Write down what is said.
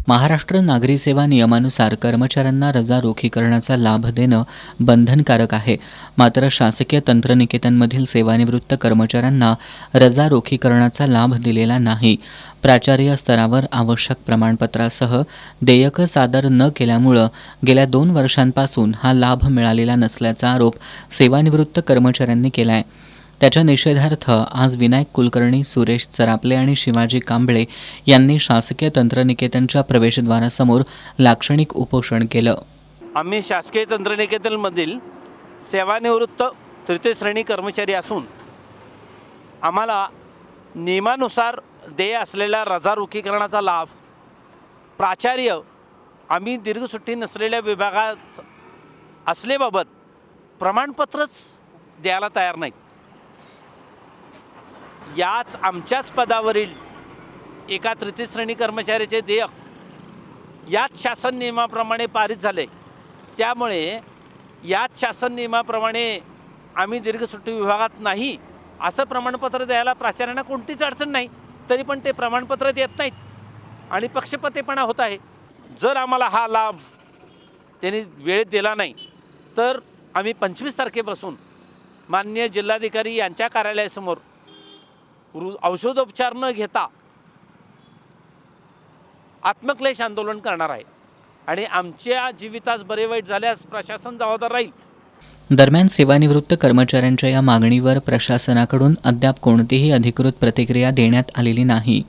महाराष्ट्र नागरी सेवा नियमानुसार कर्मचाऱ्यांना रजा रोखीकरणाचा लाभ देणं बंधनकारक आहे. मात्र शासकीय तंत्रनिकेतनमधील सेवानिवृत्त कर्मचाऱ्यांना रजा रोखीकरणाचा लाभ दिलेला नाही. प्राचार्य स्तरावर आवश्यक प्रमाणपत्रासह देयकं सादर न केल्यामुळं गेल्या 2 वर्षांपासून हा लाभ मिळालेला नसल्याचा आरोप सेवानिवृत्त कर्मचाऱ्यांनी केला आहे. त्याच्या निषेधार्थ आज विनायक कुलकर्णी, सुरेश चरापले आणि शिवाजी कांबळे यांनी शासकीय तंत्रनिकेतनच्या प्रवेशद्वारासमोर लाक्षणिक उपोषण केलं. आम्ही शासकीय तंत्रनिकेतनमधील सेवानिवृत्त तृतीय श्रेणी कर्मचारी असून आम्हाला नियमानुसार देय असलेल्या रजा रोखीकरणाचा लाभ प्राचार्य आम्ही दीर्घ सुट्टी नसलेल्या विभागात असल्याबाबत प्रमाणपत्रच द्यायला तयार नाहीत. याच आमच्याच पदावरील एका तृतीय श्रेणी कर्मचाऱ्याचे देयक याच शासन नियमाप्रमाणे पारित झाले. त्यामुळे याच शासन नियमाप्रमाणे आम्ही दीर्घ सुट्टी विभागात नाही असं प्रमाणपत्र द्यायला प्राचार्यांना कोणतीच अडचण नाही. तरी पण ते प्रमाणपत्र देत नाहीत आणि पक्षपातीपणा होत आहे. जर आम्हाला हा लाभ त्यांनी वेळेत दिला नाही तर आम्ही 25 तारखेपासून माननीय जिल्हाधिकारी यांच्या कार्यालयासमोर औषधोपचार न घेता आत्मक्लेश आंदोलन करणार आहे आणि आमच्या जीवितास बरे वाईट झाल्यास प्रशासन जबाबदार राहील. दरम्यान सेवानिवृत्त कर्मचाऱ्यांच्या या मागणीवर प्रशासनाकडून अद्याप कोणतीही अधिकृत प्रतिक्रिया देण्यात आलेली नाही.